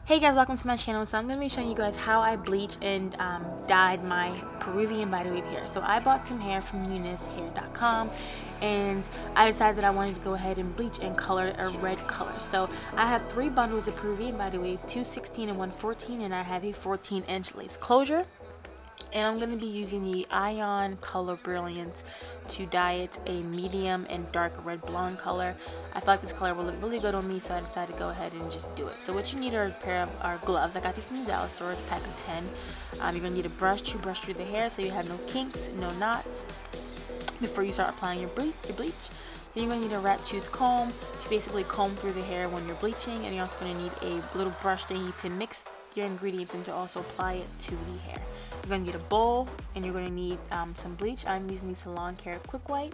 Hey guys, welcome to my channel. So I'm going to be showing you guys how I bleached and dyed my Peruvian body wave hair. So I bought some hair from UNICE.com and I decided that I wanted to go ahead and bleach and color a red color. So I have 3 bundles of Peruvian body wave, 2 16 and 1 14, and I have a 14-inch lace closure. And I'm going to be using the Ion Color Brilliance to dye it a medium and dark red blonde color. I feel like this color will look really good on me, so I decided to go ahead and just do it. So what you need are a pair of gloves. I got these from the dollar store, a pack of 10. You're going to need a brush to brush through the hair so you have no kinks, no knots before you start applying your bleach. Then you're going to need a rat tooth comb to basically comb through the hair when you're bleaching, and you're also going to need a little brush thingy to mix your ingredients and to also apply it to the hair. You're going to need a bowl, and you're going to need some bleach. I'm using the Salon Care Quick White.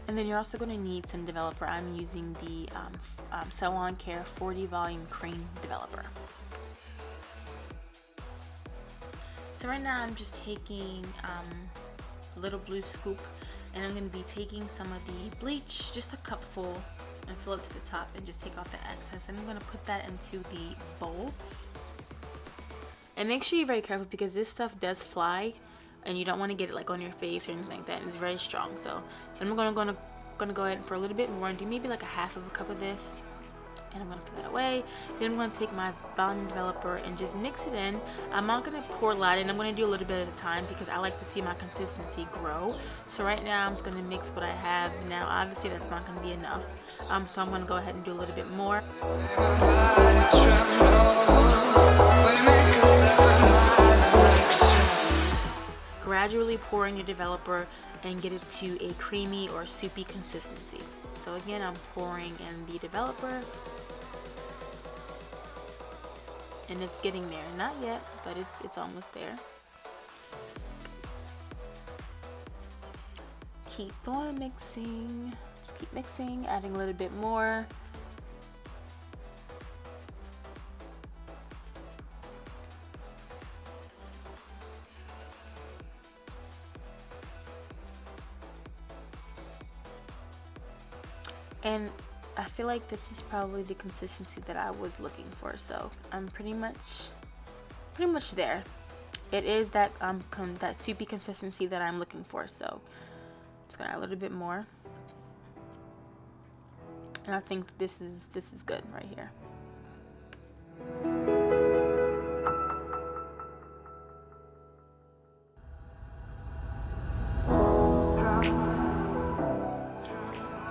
And then you're also going to need some developer. I'm using the Salon Care 40 Volume Cream Developer. So right now I'm just taking a little blue scoop, and I'm going to be taking some of the bleach, just a cup full, and fill it to the top and just take off the excess. And I'm going to put that into the bowl. And make sure you're very careful because this stuff does fly and you don't want to get it like on your face or anything like that, and it's very strong. So then I'm gonna go ahead for a little bit more and do maybe like a half of a cup of this, and I'm gonna put that away. Then I'm gonna take my bond developer and just mix it in. I'm not gonna pour a lot in. I'm gonna do a little bit at a time because I like to see my consistency grow. So right now I'm just gonna mix what I have. Now obviously that's not gonna be enough, so I'm gonna go ahead and do a little bit more. Gradually pouring your developer and get it to a creamy or soupy consistency. So again, I'm pouring in the developer, and it's getting there. Not yet, but it's almost there. Keep on mixing. Just keep mixing, adding a little bit more. And I feel like this is probably the consistency that I was looking for, so I'm pretty much there. It is that that soupy consistency that I'm looking for, so just gonna add a little bit more. And I think this is good right here.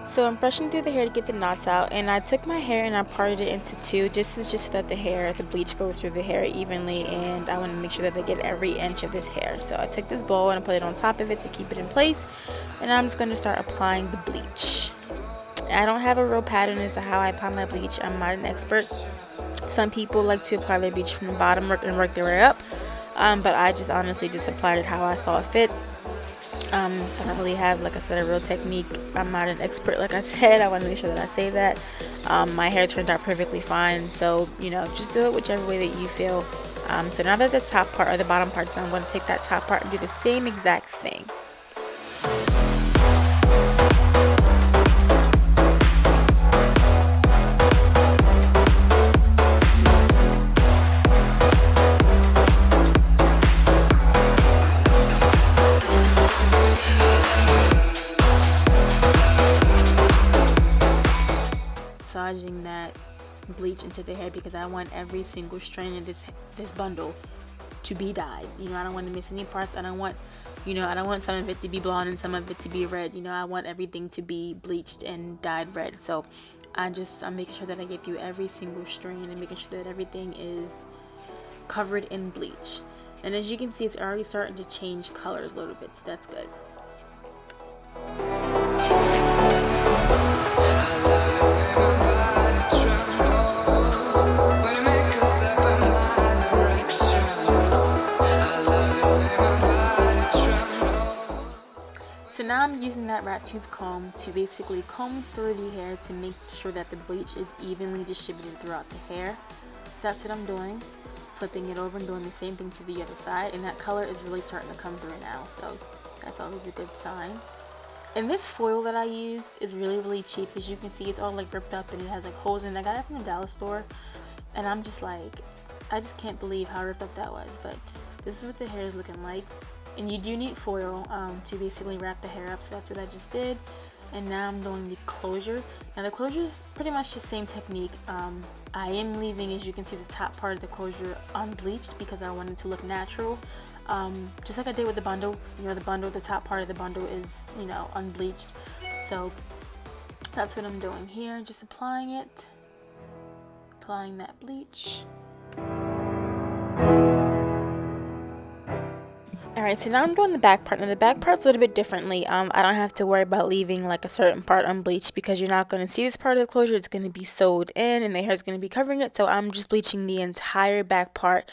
So I'm brushing through the hair to get the knots out, and I took my hair and I parted it into 2. This is just so that the bleach goes through the hair evenly, and I want to make sure that I get every inch of this hair. So I took this bowl and I put it on top of it to keep it in place, and I'm just going to start applying the bleach. I don't have a real pattern as to how I apply my bleach. I'm not an expert. Some people like to apply their bleach from the bottom and work their way up, but I just honestly just applied it how I saw it fit. I don't really have, like I said, a real technique. I'm not an expert, like I said. I want to make sure that I say that. My hair turned out perfectly fine, so you know, just do it whichever way that you feel. So now that the top part or the bottom part is done, I'm going to take that top part and do the same exact thing. Massaging that bleach into the hair because I want every single strand of this bundle to be dyed. You know, I don't want to miss any parts. I don't want some of it to be blonde and some of it to be red. You know, I want everything to be bleached and dyed red. So I'm making sure that I get through every single strand and making sure that everything is covered in bleach. And as you can see, it's already starting to change colors a little bit, so that's good. So now I'm using that rat tooth comb to basically comb through the hair to make sure that the bleach is evenly distributed throughout the hair. So that's what I'm doing, flipping it over and doing the same thing to the other side, and that color is really starting to come through now, so that's always a good sign. And this foil that I use is really cheap. As you can see, it's all like ripped up and it has like holes in it. I got it from the dollar store. and I'm just like, I just can't believe how ripped up that was. But this is what the hair is looking like, and you do need foil to basically wrap the hair up, so that's what I just did. And now I'm doing the closure. Now the closure is pretty much the same technique. I am leaving, as you can see, the top part of the closure unbleached because I wanted to look natural. Just like I did with the bundle, you know, the top part of the bundle is, you know, unbleached. So that's what I'm doing here, just applying that bleach. Alright, so now I'm doing the back part. Now the back part's a little bit differently. I don't have to worry about leaving like a certain part unbleached because you're not going to see this part of the closure. It's going to be sewed in and the hair is going to be covering it. So I'm just bleaching the entire back part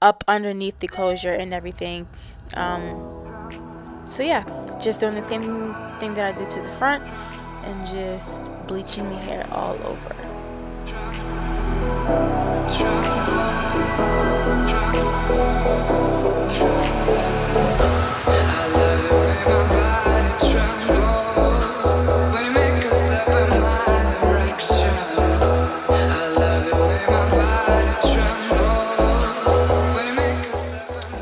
up underneath the closure and everything. So yeah, just doing the same thing that I did to the front and just bleaching the hair all over.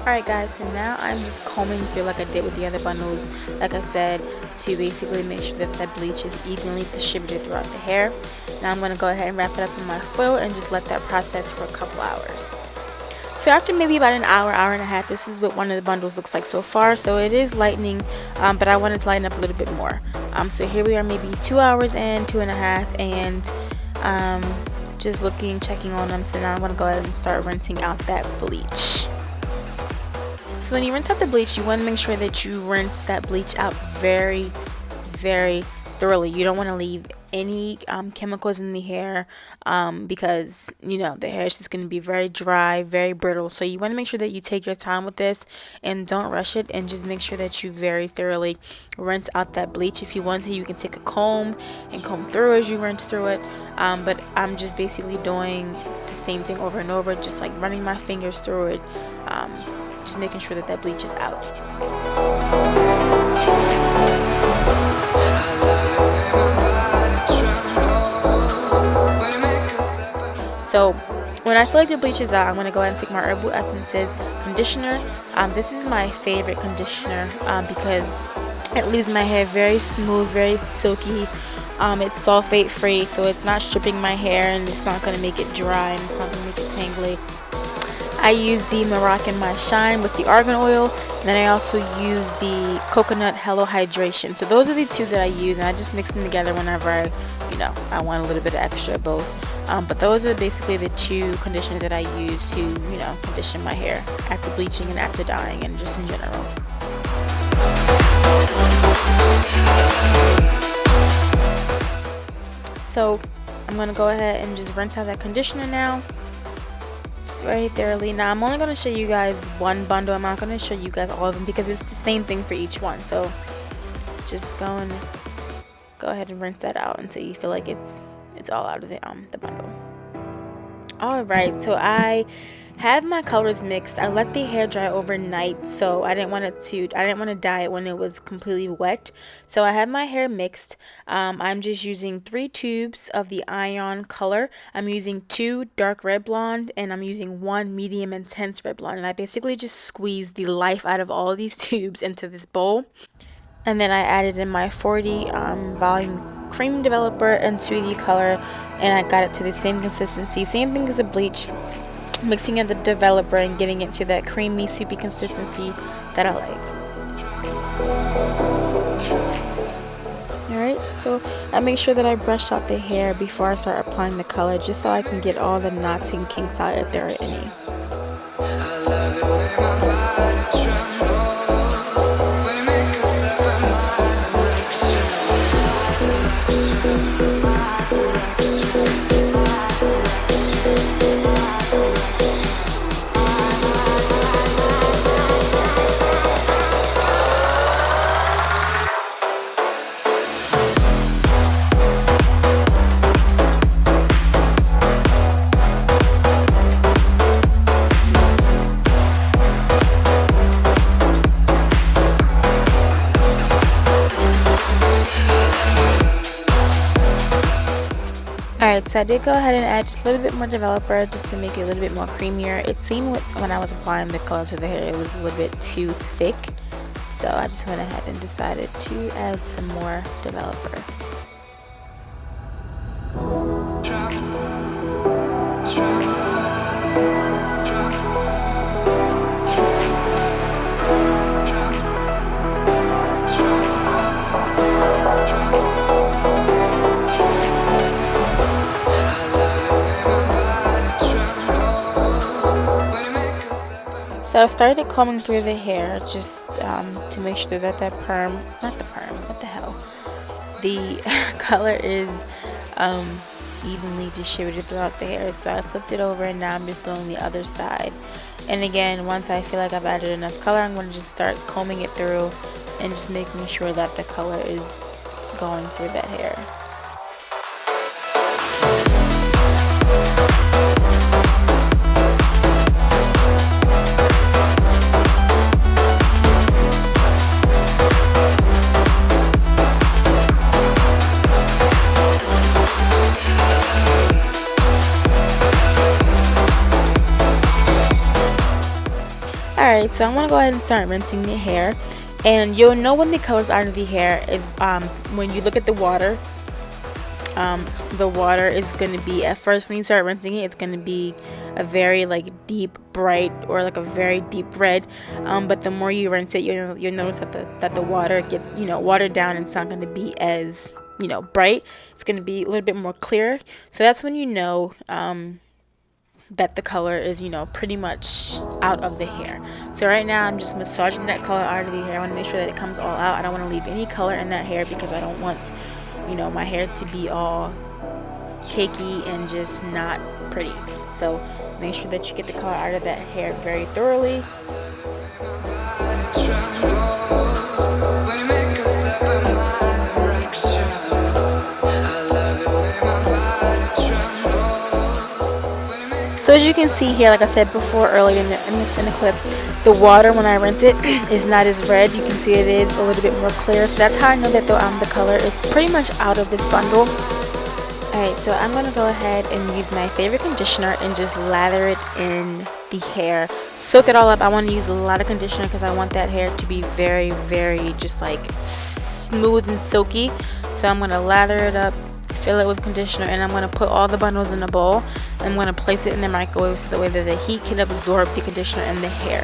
Alright guys, so now I'm just combing through like I did with the other bundles, like I said, to basically make sure that that bleach is evenly distributed throughout the hair. Now I'm going to go ahead and wrap it up in my foil and just let that process for a couple hours. So after maybe about an hour, hour and a half, this is what one of the bundles looks like so far. So it is lightening, but I wanted to lighten up a little bit more. So here we are, maybe 2 hours in, 2.5, and just looking, checking on them. So now I'm going to go ahead and start rinsing out that bleach. So when you rinse out the bleach, you want to make sure that you rinse that bleach out very, very thoroughly. You don't want to leave any chemicals in the hair because, you know, the hair is just going to be very dry, very brittle. So you want to make sure that you take your time with this and don't rush it, and just make sure that you very thoroughly rinse out that bleach. If you want to, you can take a comb and comb through as you rinse through it, but I'm just basically doing the same thing over and over, just like running my fingers through it, just making sure that that bleach is out. So when I feel like the bleach is out, I'm going to go ahead and take my Herbal Essences conditioner. This is my favorite conditioner because it leaves my hair very smooth, very silky. It's sulfate free, so it's not stripping my hair, and it's not going to make it dry, and it's not going to make it tangly. I use the Moroccan My Shine with the argan oil, and then I also use the Coconut Hello Hydration. So those are the two that I use, and I just mix them together whenever I want a little bit of extra of both. But those are basically the two conditioners that I use to, condition my hair after bleaching and after dyeing and just in general. So I'm going to go ahead and just rinse out that conditioner now. Just very thoroughly. Now I'm only going to show you guys one bundle. I'm not going to show you guys all of them because it's the same thing for each one. So just go ahead and rinse that out until you feel like it's all out of the bundle. Alright, so I have my colors mixed. I let the hair dry overnight, so I didn't want to dye it when it was completely wet. So I have my hair mixed. I'm just using 3 tubes of the Ion color. I'm using 2 dark red blonde, and I'm using 1 medium intense red blonde. And I basically just squeezed the life out of all of these tubes into this bowl. And then I added in my 40 volume cream developer into the color, and I got it to the same consistency, same thing as a bleach, mixing in the developer and getting it to that creamy, soupy consistency that I like. Alright, so I make sure that I brush out the hair before I start applying the color, just so I can get all the knots and kinks out if there are any. I love the way my body trembles. Alright, so I did go ahead and add just a little bit more developer just to make it a little bit more creamier. It seemed when I was applying the color to the hair, it was a little bit too thick. So I just went ahead and decided to add some more developer. So I started combing through the hair just to make sure that the color is evenly distributed throughout the hair. So I flipped it over and now I'm just doing the other side. And again, once I feel like I've added enough color, I'm going to just start combing it through and just making sure that the color is going through that hair. Alright, so I'm going to go ahead and start rinsing the hair, and you'll know when the color's out of the hair is when you look at the water. The water is going to be, at first when you start rinsing it, it's going to be a very like deep bright or like a very deep red, but the more you rinse it, you'll notice that the water gets watered down, and it's not going to be as bright. It's going to be a little bit more clear. So that's when you know that the color is pretty much out of the hair. So right now I'm just massaging that color out of the hair. I want to make sure that it comes all out. I don't want to leave any color in that hair because I don't want my hair to be all cakey and just not pretty. So make sure that you get the color out of that hair very thoroughly. So as you can see here, like I said before earlier in the clip, the water when I rinse it is not as red. You can see it is a little bit more clear. So that's how I know that the color is pretty much out of this bundle. Alright, so I'm going to go ahead and use my favorite conditioner and just lather it in the hair. Soak it all up. I want to use a lot of conditioner because I want that hair to be very, very just like smooth and silky. So I'm going to lather it up, fill it with conditioner, and I'm going to put all the bundles in a bowl. I'm going to place it in the microwave so the way that the heat can absorb the conditioner in the hair.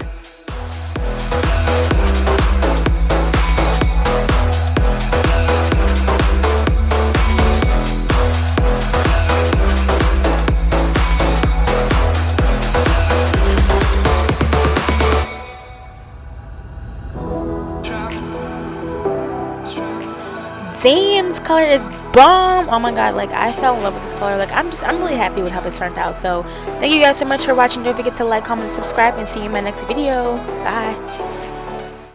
Damn, this color is bomb. Oh my god, like I fell in love with this color. Like I'm really happy with how this turned out. So thank you guys so much for watching. Don't forget to like, comment, and subscribe, and see you in my next video. Bye.